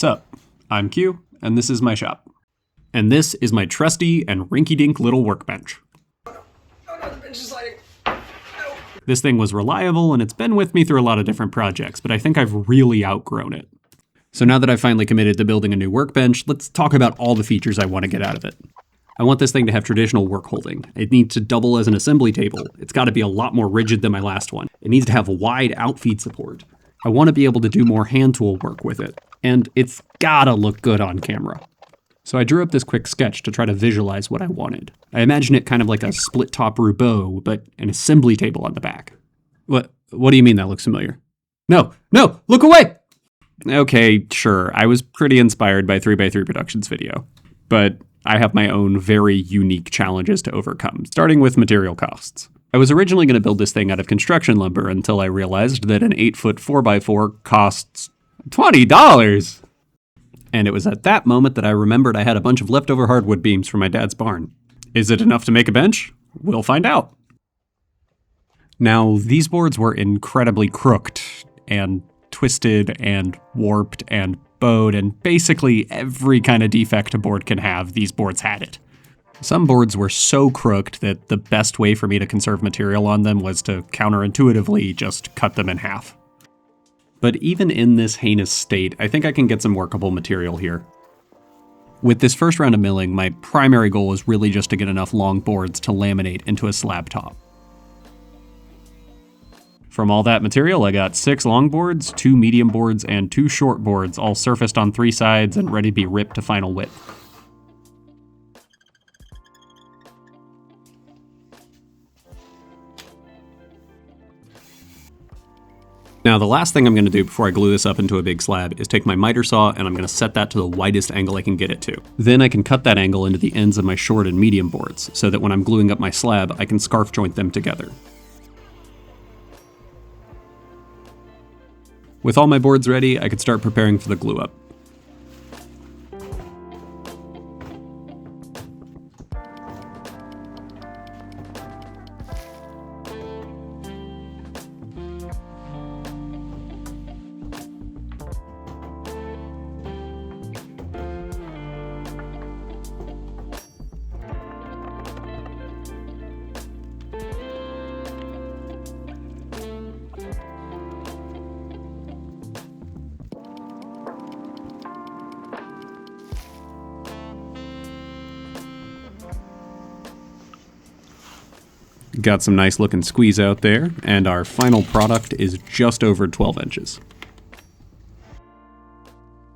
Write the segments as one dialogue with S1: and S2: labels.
S1: Sup, I'm Q, and this is my shop. And this is my trusty and rinky-dink little workbench.
S2: Oh no, the bench is sliding.
S1: This thing was reliable, and it's been with me through a lot of different projects, but I think I've really outgrown it. So now that I've finally committed to building a new workbench, let's talk about all the features I want to get out of it. I want this thing to have traditional work holding. It needs to double as an assembly table. It's got to be a lot more rigid than my last one. It needs to have wide outfeed support. I want to be able to do more hand tool work with it. And it's gotta look good on camera. So I drew up this quick sketch to try to visualize what I wanted. I imagine it kind of like a split top Roubeau, but an assembly table on the back. What do you mean that looks familiar? No, look away! Okay, sure, I was pretty inspired by 3x3 Productions video, but I have my own very unique challenges to overcome, starting with material costs. I was originally going to build this thing out of construction lumber until I realized that an 8-foot 4x4 costs $20! And it was at that moment that I remembered I had a bunch of leftover hardwood beams from my dad's barn. Is it enough to make a bench? We'll find out. Now, these boards were incredibly crooked and twisted and warped and bowed, and basically every kind of defect a board can have, these boards had it. Some boards were so crooked that the best way for me to conserve material on them was to counterintuitively just cut them in half. But even in this heinous state, I think I can get some workable material here. With this first round of milling, my primary goal is really just to get enough long boards to laminate into a slab top. From all that material, I got 6 long boards, 2 medium boards, and 2 short boards, all surfaced on 3 sides and ready to be ripped to final width. Now, the last thing I'm going to do before I glue this up into a big slab is take my miter saw and I'm going to set that to the widest angle I can get it to. Then I can cut that angle into the ends of my short and medium boards so that when I'm gluing up my slab, I can scarf joint them together. With all my boards ready, I could start preparing for the glue up. Got some nice looking squeeze out there, and our final product is just over 12 inches.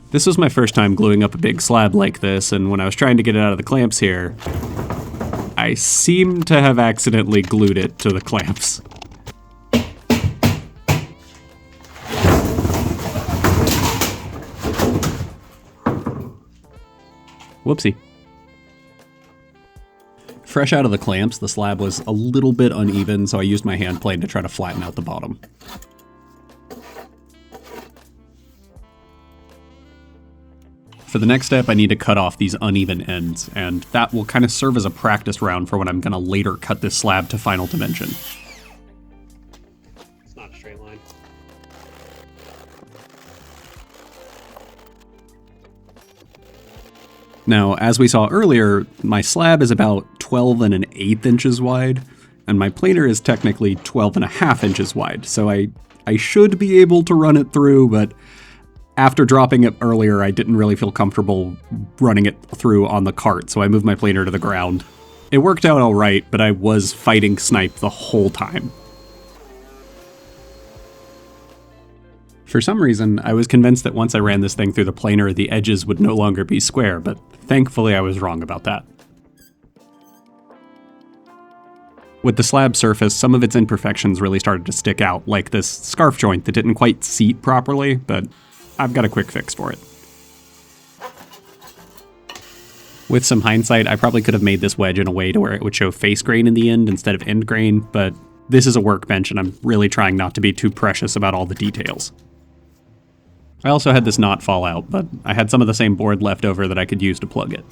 S1: This was my first time gluing up a big slab like this, and when I was trying to get it out of the clamps here, I seem to have accidentally glued it to the clamps. Whoopsie. Fresh out of the clamps, the slab was a little bit uneven, so I used my hand plane to try to flatten out the bottom. For the next step, I need to cut off these uneven ends, and that will kind of serve as a practice round for when I'm going to later cut this slab to final dimension. It's not a straight line. Now, as we saw earlier, my slab is about 12 1/8 inches wide, and my planer is technically 12 1/2 inches wide, so I should be able to run it through, but after dropping it earlier, I didn't really feel comfortable running it through on the cart, so I moved my planer to the ground. It worked out alright, but I was fighting snipe the whole time. For some reason, I was convinced that once I ran this thing through the planer, the edges would no longer be square, but thankfully I was wrong about that. With the slab surface, some of its imperfections really started to stick out, like this scarf joint that didn't quite seat properly, but I've got a quick fix for it. With some hindsight, I probably could have made this wedge in a way to where it would show face grain in the end instead of end grain, but this is a workbench and I'm really trying not to be too precious about all the details. I also had this knot fall out, but I had some of the same board left over that I could use to plug it.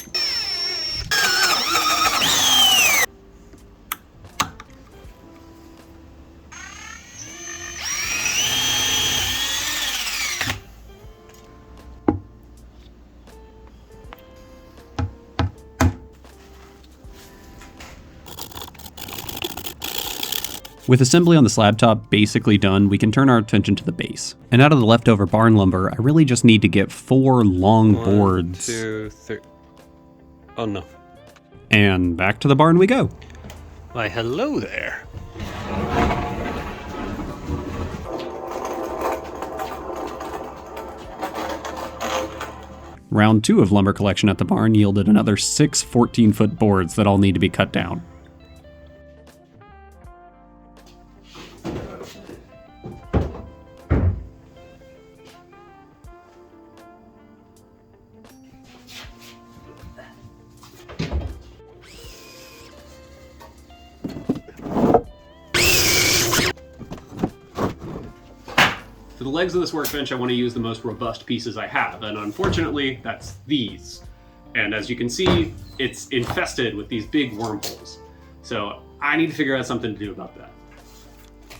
S1: With assembly on the slab top basically done, we can turn our attention to the base. And out of the leftover barn lumber, I really just need to get 4 long boards.
S3: 1, 2, 3. Oh no.
S1: And back to the barn we go.
S3: Why, hello there.
S1: Round 2 of lumber collection at the barn yielded another 6 14-foot boards that all need to be cut down. For the legs of this workbench, I want to use the most robust pieces I have, and unfortunately, that's these. And as you can see, it's infested with these big wormholes. So I need to figure out something to do about that.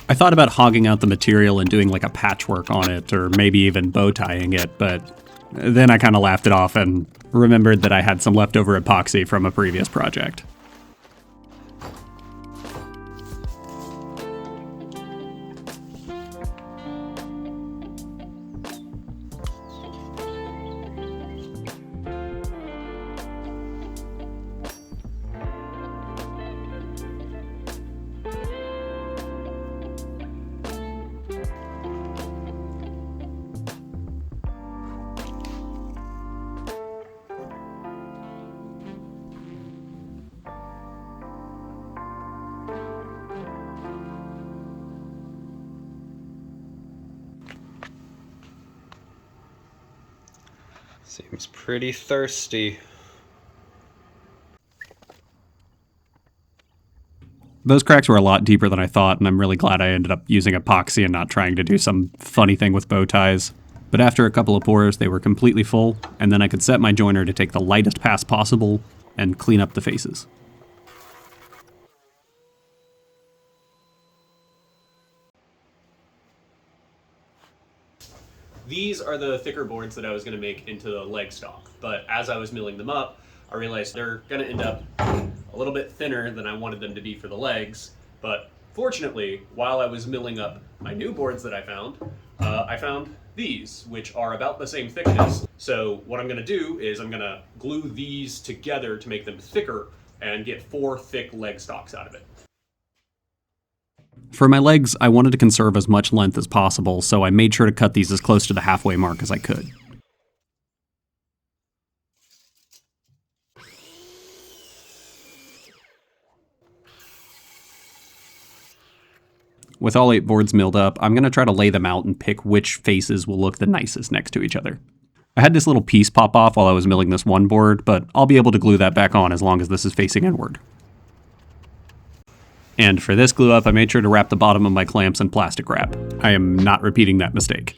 S1: I thought about hogging out the material and doing like a patchwork on it, or maybe even bow tying it, but then I kind of laughed it off and remembered that I had some leftover epoxy from a previous project.
S3: Seems pretty thirsty.
S1: Those cracks were a lot deeper than I thought, and I'm really glad I ended up using epoxy and not trying to do some funny thing with bow ties. But after a couple of pours, they were completely full, and then I could set my joiner to take the lightest pass possible and clean up the faces. These are the thicker boards that I was going to make into the leg stock, but as I was milling them up, I realized they're going to end up a little bit thinner than I wanted them to be for the legs. But fortunately, while I was milling up my new boards that I found these, which are about the same thickness. So what I'm going to do is I'm going to glue these together to make them thicker and get 4 thick leg stocks out of it. For my legs, I wanted to conserve as much length as possible, so I made sure to cut these as close to the halfway mark as I could. With all 8 boards milled up, I'm going to try to lay them out and pick which faces will look the nicest next to each other. I had this little piece pop off while I was milling this one board, but I'll be able to glue that back on as long as this is facing inward. And for this glue up, I made sure to wrap the bottom of my clamps in plastic wrap. I am not repeating that mistake.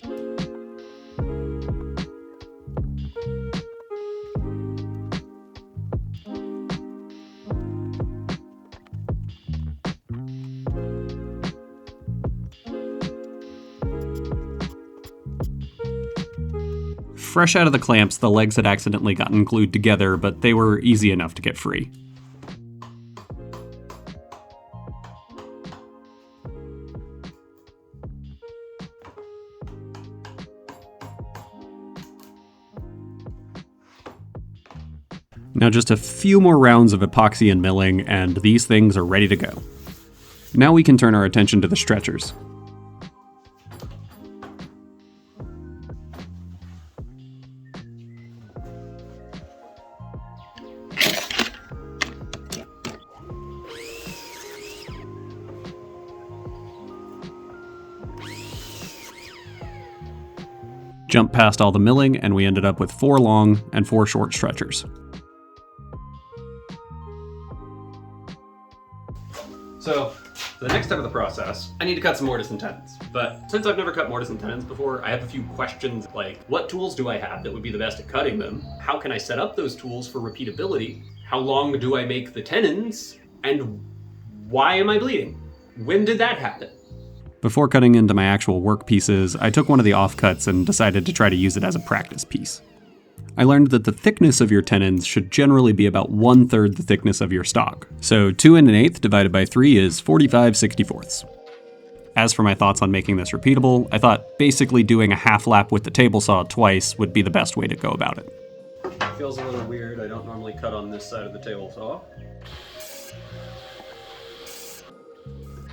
S1: Fresh out of the clamps, the legs had accidentally gotten glued together, but they were easy enough to get free. Now just a few more rounds of epoxy and milling, and these things are ready to go. Now we can turn our attention to the stretchers. Jumped past all the milling, and we ended up with 4 long and 4 short stretchers. So, for the next step of the process, I need to cut some mortise and tenons. But since I've never cut mortise and tenons before, I have a few questions like, what tools do I have that would be the best at cutting them? How can I set up those tools for repeatability? How long do I make the tenons? And why am I bleeding? When did that happen? Before cutting into my actual work pieces, I took one of the offcuts and decided to try to use it as a practice piece. I learned that the thickness of your tenons should generally be about 1/3 the thickness of your stock. So 2 1/8 divided by 3 is 45/64. As for my thoughts on making this repeatable, I thought basically doing a half lap with the table saw twice would be the best way to go about it.
S3: Feels a little weird. I don't normally cut on this side of the table saw.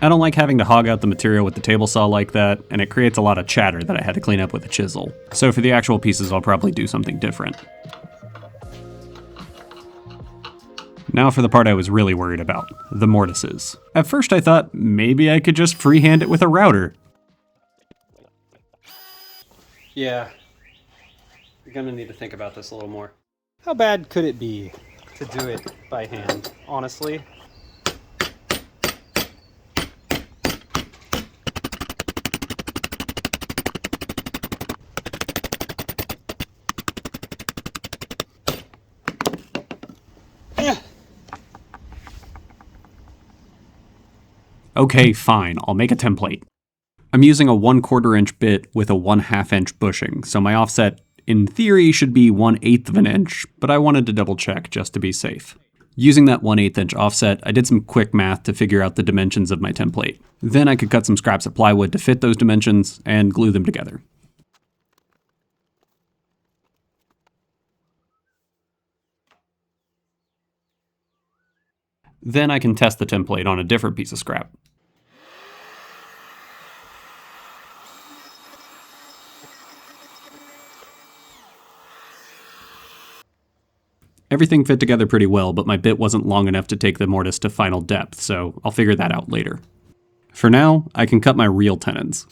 S1: I don't like having to hog out the material with the table saw like that, and it creates a lot of chatter that I had to clean up with a chisel. So for the actual pieces, I'll probably do something different. Now for the part I was really worried about, the mortises. At first I thought maybe I could just freehand it with a router.
S3: Yeah. You're gonna need to think about this a little more. How bad could it be to do it by hand, honestly?
S1: Okay, fine, I'll make a template. I'm using a 1/4 inch bit with a 1/2 inch bushing, so my offset in theory should be 1/8 of an inch, but I wanted to double check just to be safe. Using that 1/8 inch offset, I did some quick math to figure out the dimensions of my template. Then I could cut some scraps of plywood to fit those dimensions and glue them together. Then I can test the template on a different piece of scrap. Everything fit together pretty well, but my bit wasn't long enough to take the mortise to final depth, so I'll figure that out later. For now, I can cut my real tenons.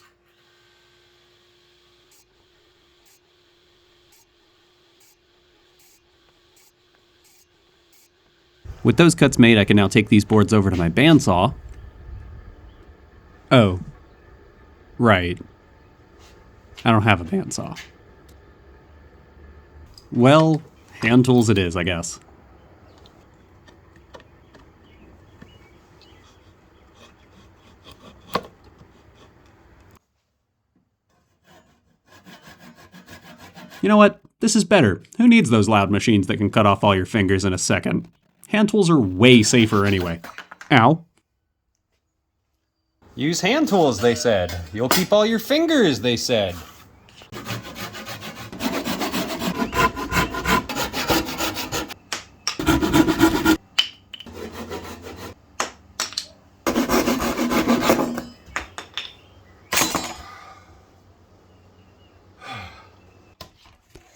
S1: With those cuts made, I can now take these boards over to my bandsaw. Oh. Right. I don't have a bandsaw. Well, hand tools it is, I guess. You know what? This is better. Who needs those loud machines that can cut off all your fingers in a second? Hand tools are way safer anyway. Ow.
S3: Use hand tools, they said. You'll keep all your fingers, they said.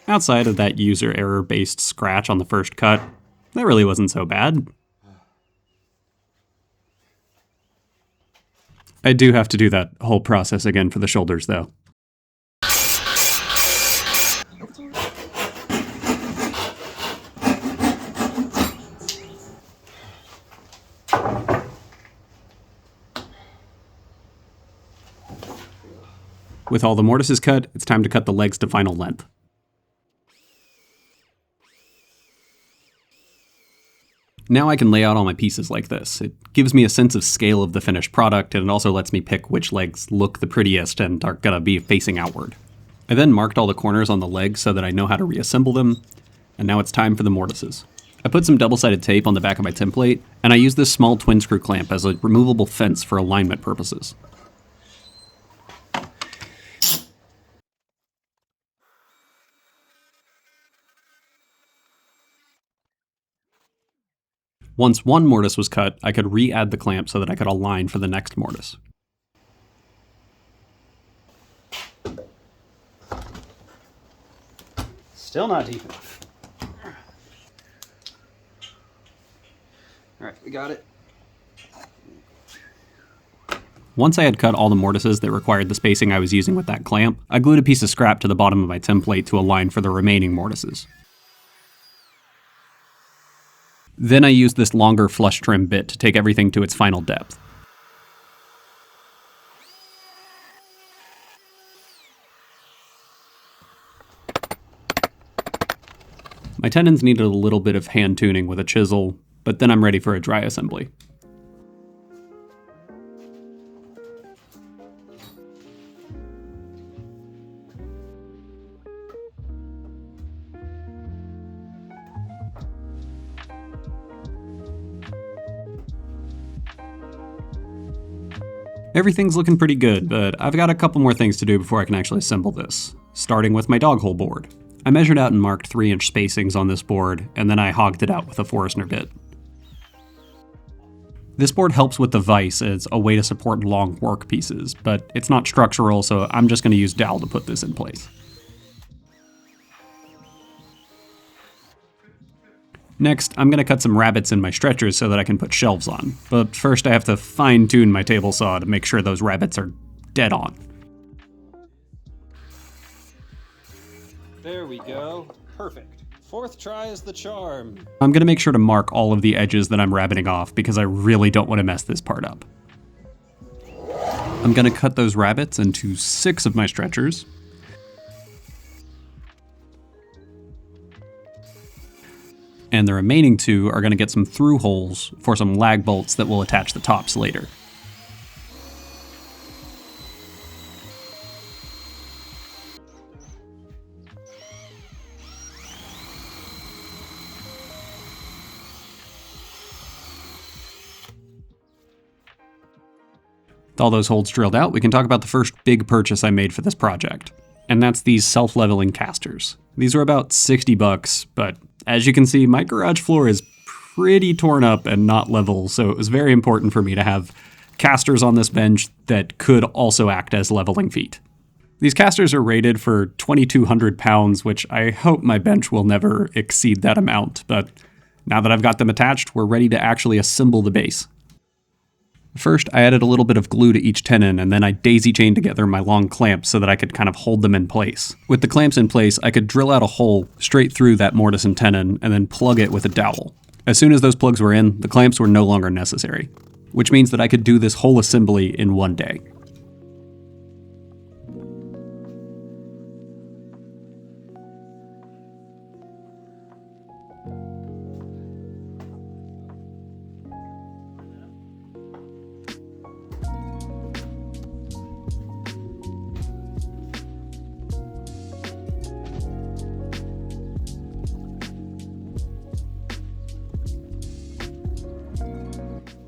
S1: Outside of that user error-based scratch on the first cut, that really wasn't so bad. I do have to do that whole process again for the shoulders, though. With all the mortises cut, it's time to cut the legs to final length. Now I can lay out all my pieces like this. It gives me a sense of scale of the finished product, and it also lets me pick which legs look the prettiest and are gonna be facing outward. I then marked all the corners on the legs so that I know how to reassemble them, and now it's time for the mortises. I put some double-sided tape on the back of my template, and I use this small twin screw clamp as a removable fence for alignment purposes. Once one mortise was cut, I could re-add the clamp so that I could align for the next mortise.
S3: Still not deep enough. All right, we got it.
S1: Once I had cut all the mortises that required the spacing I was using with that clamp, I glued a piece of scrap to the bottom of my template to align for the remaining mortises. Then I used this longer flush trim bit to take everything to its final depth. My tenons needed a little bit of hand tuning with a chisel, but then I'm ready for a dry assembly. Everything's looking pretty good, but I've got a couple more things to do before I can actually assemble this, starting with my dog hole board. I measured out and marked 3-inch spacings on this board, and then I hogged it out with a Forstner bit. This board helps with the vise as a way to support long work pieces, but it's not structural, so I'm just going to use dowel to put this in place. Next, I'm going to cut some rabbets in my stretchers so that I can put shelves on, but first I have to fine-tune my table saw to make sure those rabbets are dead on.
S3: There we go. Perfect. 4th try is the charm.
S1: I'm going to make sure to mark all of the edges that I'm rabbiting off because I really don't want to mess this part up. I'm going to cut those rabbets into 6 of my stretchers. And the remaining 2 are going to get some through holes for some lag bolts that will attach the tops later. With all those holes drilled out, we can talk about the first big purchase I made for this project. And that's these self-leveling casters. These were about $60, but as you can see, my garage floor is pretty torn up and not level, so it was very important for me to have casters on this bench that could also act as leveling feet. These casters are rated for 2,200 pounds, which I hope my bench will never exceed that amount, but now that I've got them attached, we're ready to actually assemble the base. First, I added a little bit of glue to each tenon, and then I daisy-chained together my long clamps so that I could kind of hold them in place. With the clamps in place, I could drill out a hole straight through that mortise and tenon, and then plug it with a dowel. As soon as those plugs were in, the clamps were no longer necessary, which means that I could do this whole assembly in one day.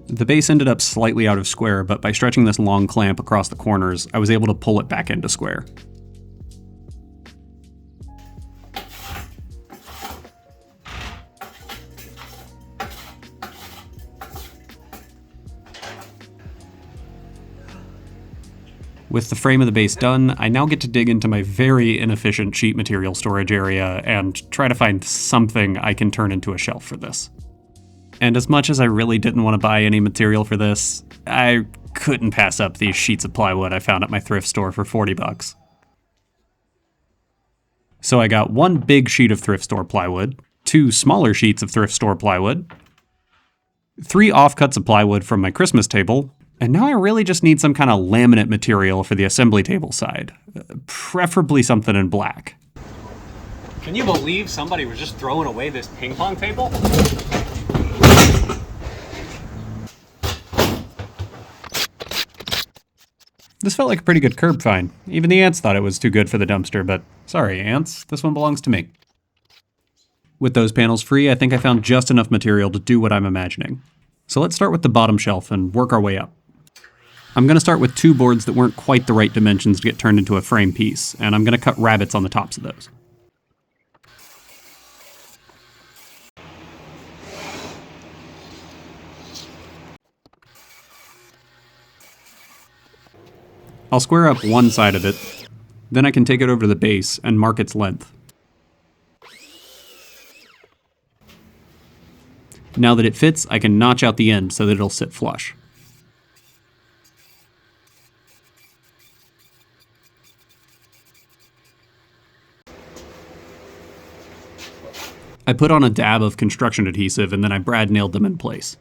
S1: The base ended up slightly out of square, but by stretching this long clamp across the corners, I was able to pull it back into square. With the frame of the base done, I now get to dig into my very inefficient sheet material storage area and try to find something I can turn into a shelf for this. And as much as I really didn't want to buy any material for this, I couldn't pass up these sheets of plywood I found at my thrift store for $40. So I got 1 big sheet of thrift store plywood, 2 smaller sheets of thrift store plywood, 3 offcuts of plywood from my Christmas table, and now I really just need some kind of laminate material for the assembly table side, preferably something in black.
S3: Can you believe somebody was just throwing away this ping pong table?
S1: This felt like a pretty good curb find. Even the ants thought it was too good for the dumpster, but sorry ants, this one belongs to me. With those panels free, I think I found just enough material to do what I'm imagining. So let's start with the bottom shelf and work our way up. I'm going to start with 2 boards that weren't quite the right dimensions to get turned into a frame piece, and I'm going to cut rabbets on the tops of those. I'll square up one side of it, then I can take it over to the base and mark its length. Now that it fits, I can notch out the end so that it'll sit flush. I put on a dab of construction adhesive and then I brad nailed them in place.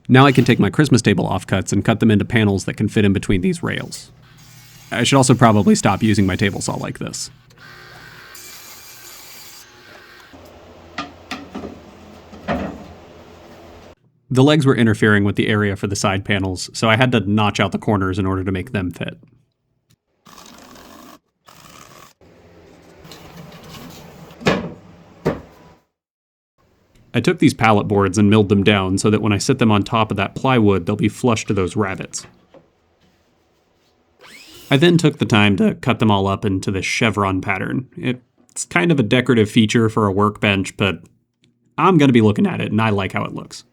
S1: Now I can take my Christmas table offcuts and cut them into panels that can fit in between these rails. I should also probably stop using my table saw like this. The legs were interfering with the area for the side panels, so I had to notch out the corners in order to make them fit. I took these pallet boards and milled them down so that when I sit them on top of that plywood, they'll be flush to those rabbets. I then took the time to cut them all up into this chevron pattern. It's kind of a decorative feature for a workbench, but I'm going to be looking at it and I like how it looks.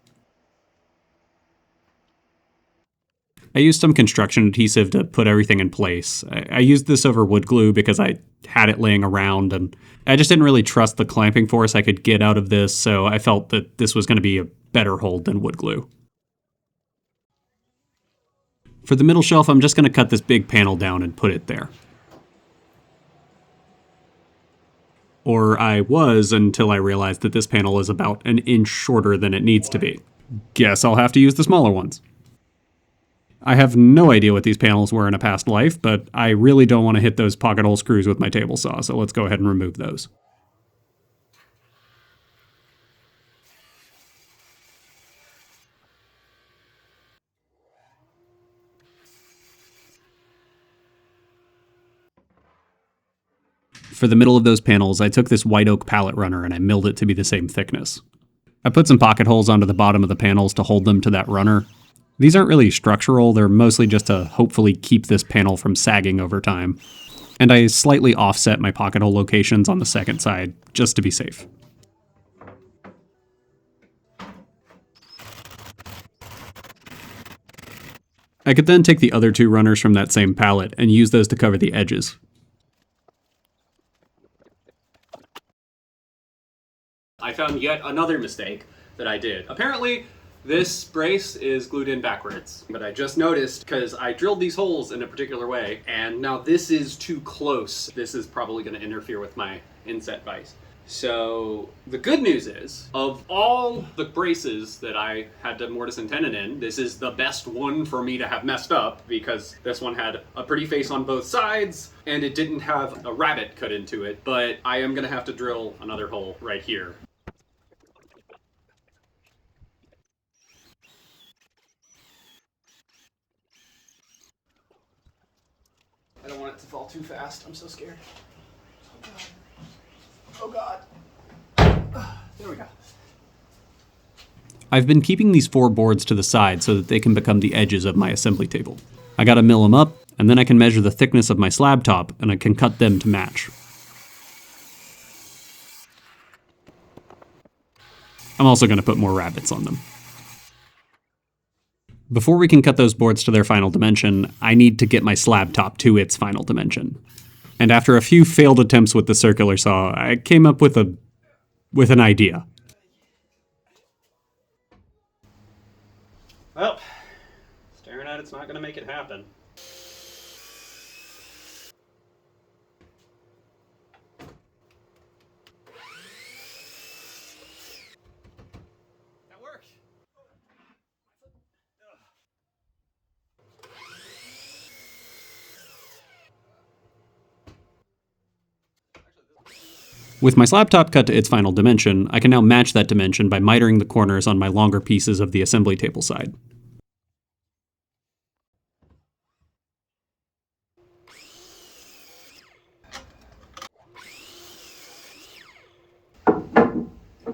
S1: I used some construction adhesive to put everything in place. I used this over wood glue because I had it laying around and I just didn't really trust the clamping force I could get out of this, so I felt that this was going to be a better hold than wood glue. For the middle shelf, I'm just going to cut this big panel down and put it there. Or I was until I realized that this panel is about an inch shorter than it needs to be. Guess I'll have to use the smaller ones. I have no idea what these panels were in a past life, but I really don't want to hit those pocket hole screws with my table saw, so let's go ahead and remove those. For the middle of those panels, I took this white oak pallet runner and I milled it to be the same thickness. I put some pocket holes onto the bottom of the panels to hold them to that runner. These aren't really structural, they're mostly just to hopefully keep this panel from sagging over time. And I slightly offset my pocket hole locations on the second side, just to be safe. I could then take the other two runners from that same pallet and use those to cover the edges. I found yet another mistake that I did. Apparently, this brace is glued in backwards, but I just noticed because I drilled these holes in a particular way, and now this is too close. This is probably going to interfere with my inset vise. So the good news is, of all the braces that I had to mortise and tenon in, this is the best one for me to have messed up because this one had a pretty face on both sides and it didn't have a rabbet cut into it, but I am going to have to drill another hole right here. I don't want it to fall too fast. I'm so scared. Oh God. There we go. I've been keeping these 4 boards to the side so that they can become the edges of my assembly table. I gotta mill them up, and then I can measure the thickness of my slab top, and I can cut them to match. I'm also gonna put more rabbets on them. Before we can cut those boards to their final dimension, I need to get my slab top to its final dimension. And after a few failed attempts with the circular saw, I came up with an idea.
S3: Well, staring at it's not going to make it happen. That worked.
S1: With my slab top cut to its final dimension, I can now match that dimension by mitering the corners on my longer pieces of the assembly table side.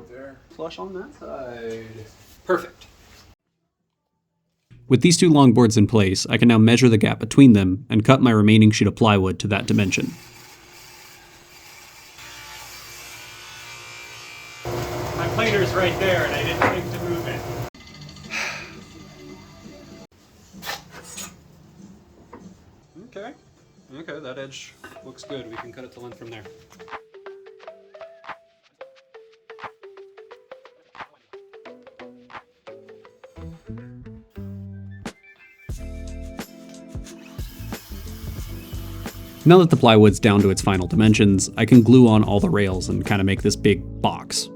S2: There.
S3: Flush on that side.
S1: Perfect. With these 2 long boards in place, I can now measure the gap between them and cut my remaining sheet of plywood to that dimension.
S3: My planer's right there and I didn't think to move it. Okay, that edge looks good. We can cut it to length from there.
S1: Now that the plywood's down to its final dimensions, I can glue on all the rails and kind of make this big box.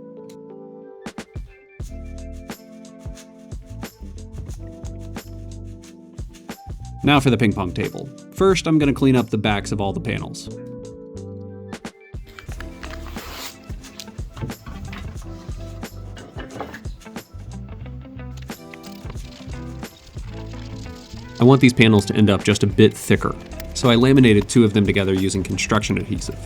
S1: Now for the ping pong table. First, I'm going to clean up the backs of all the panels. I want these panels to end up just a bit thicker, so I laminated 2 of them together using construction adhesive.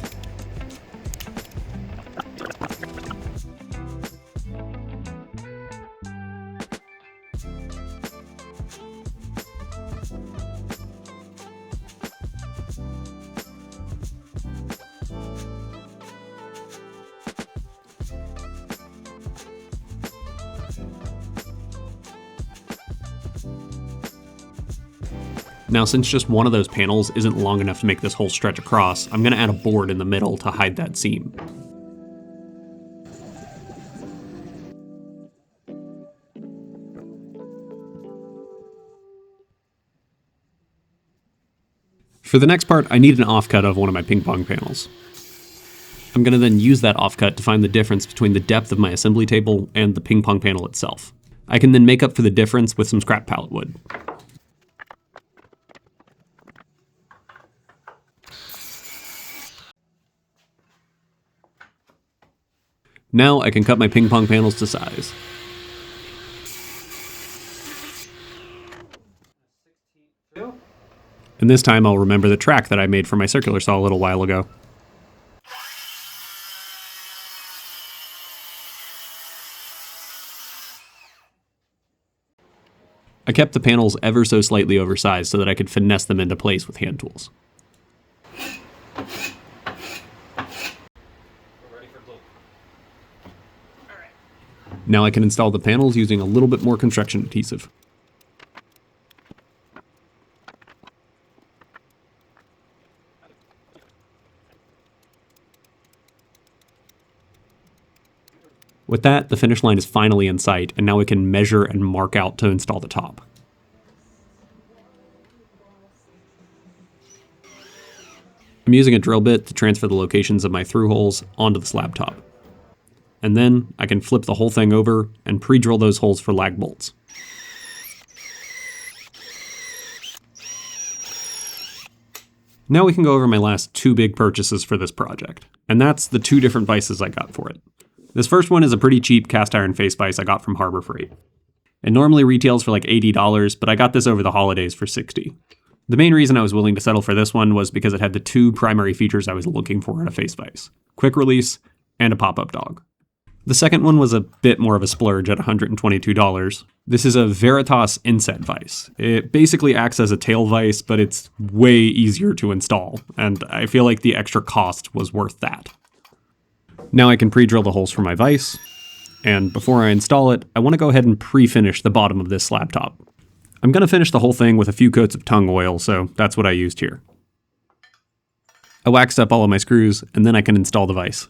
S1: Now, since just one of those panels isn't long enough to make this whole stretch across, I'm going to add a board in the middle to hide that seam. For the next part, I need an offcut of one of my ping pong panels. I'm going to then use that offcut to find the difference between the depth of my assembly table and the ping pong panel itself. I can then make up for the difference with some scrap pallet wood. Now I can cut my ping pong panels to size. And this time I'll remember the track that I made for my circular saw a little while ago. I kept the panels ever so slightly oversized so that I could finesse them into place with hand tools. Now I can install the panels using a little bit more construction adhesive. With that, the finish line is finally in sight, and now we can measure and mark out to install the top. I'm using a drill bit to transfer the locations of my through holes onto the slab top. And then I can flip the whole thing over and pre-drill those holes for lag bolts. Now we can go over my last two big purchases for this project, and that's the two different vices I got for it. This first one is a pretty cheap cast iron face vise I got from Harbor Freight. It normally retails for like $80, but I got this over the holidays for $60. The main reason I was willing to settle for this one was because it had the two primary features I was looking for in a face vise: quick release and a pop-up dog. The second one was a bit more of a splurge at $122. This is a Veritas inset vise. It basically acts as a tail vise, but it's way easier to install, and I feel like the extra cost was worth that. Now I can pre-drill the holes for my vise, and before I install it, I want to go ahead and pre-finish the bottom of this slab top. I'm going to finish the whole thing with a few coats of tung oil, so that's what I used here. I waxed up all of my screws, and then I can install the vise.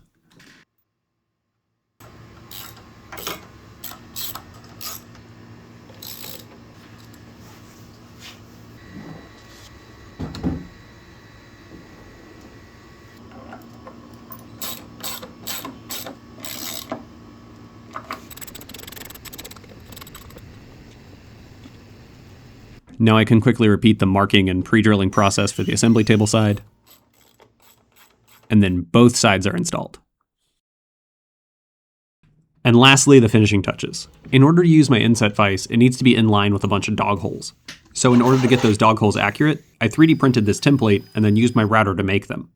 S1: Now I can quickly repeat the marking and pre-drilling process for the assembly table side. And then both sides are installed. And lastly, the finishing touches. In order to use my inset vise, it needs to be in line with a bunch of dog holes. So in order to get those dog holes accurate, I 3D printed this template and then used my router to make them.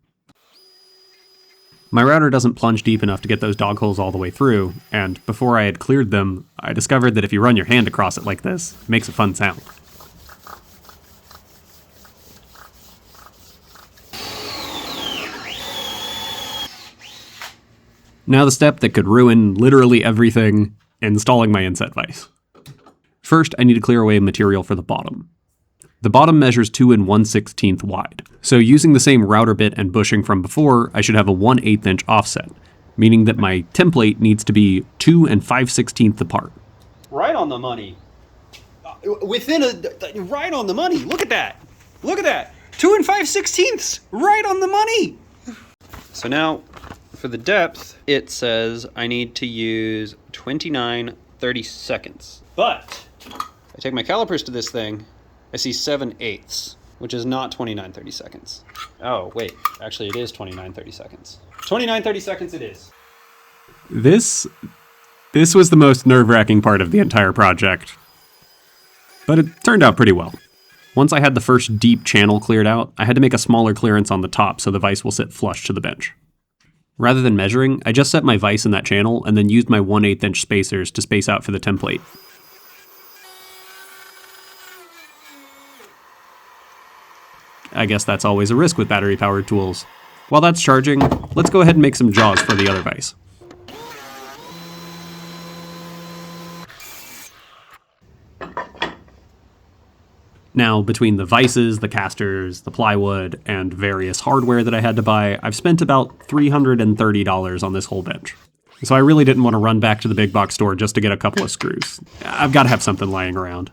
S1: My router doesn't plunge deep enough to get those dog holes all the way through, and before I had cleared them, I discovered that if you run your hand across it like this, it makes a fun sound. Now the step that could ruin literally everything: installing my inset vise. First, I need to clear away material for the bottom. The bottom measures 2 1/16 wide, so using the same router bit and bushing from before, I should have a 1/8 inch offset, meaning that my template needs to be 2 5/16 apart.
S3: Right on the money. Right on the money. Look at that. Look at that. 2 5/16. Right on the money. So now, for the depth, it says I need to use 29/32. But I take my calipers to this thing, I see 7/8, which is not 29/32. Oh, wait, actually it is 29/32. 29/32 it is.
S1: This was the most nerve-wracking part of the entire project. But it turned out pretty well. Once I had the first deep channel cleared out, I had to make a smaller clearance on the top so the vise will sit flush to the bench. Rather than measuring, I just set my vise in that channel and then used my 1/8 inch spacers to space out for the template. I guess that's always a risk with battery-powered tools. While that's charging, let's go ahead and make some jaws for the other vise. Now, between the vices, the casters, the plywood, and various hardware that I had to buy, I've spent about $330 on this whole bench. So I really didn't want to run back to the big box store just to get a couple of screws. I've got to have something lying around.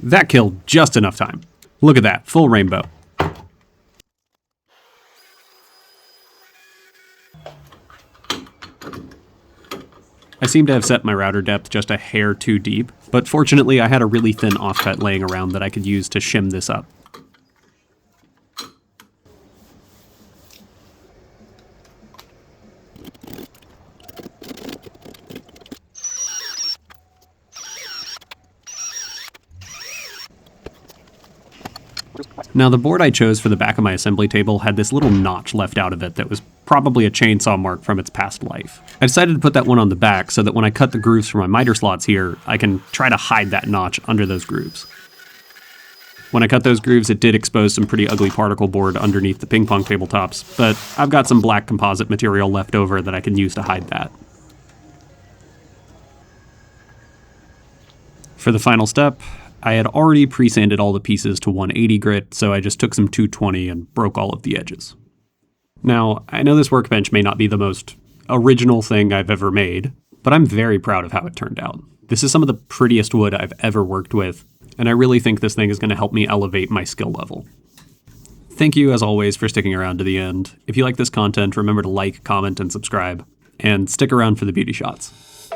S1: That killed just enough time. Look at that, full rainbow. I seem to have set my router depth just a hair too deep, but fortunately I had a really thin offcut laying around that I could use to shim this up. Now, the board I chose for the back of my assembly table had this little notch left out of it that was probably a chainsaw mark from its past life. I decided to put that one on the back so that when I cut the grooves for my miter slots here, I can try to hide that notch under those grooves. When I cut those grooves, it did expose some pretty ugly particle board underneath the ping pong tabletops, but I've got some black composite material left over that I can use to hide that. For the final step, I had already pre-sanded all the pieces to 180 grit, so I just took some 220 and broke all of the edges. Now, I know this workbench may not be the most original thing I've ever made, but I'm very proud of how it turned out. This is some of the prettiest wood I've ever worked with, and I really think this thing is going to help me elevate my skill level. Thank you, as always, for sticking around to the end. If you like this content, remember to like, comment, and subscribe, and stick around for the beauty shots.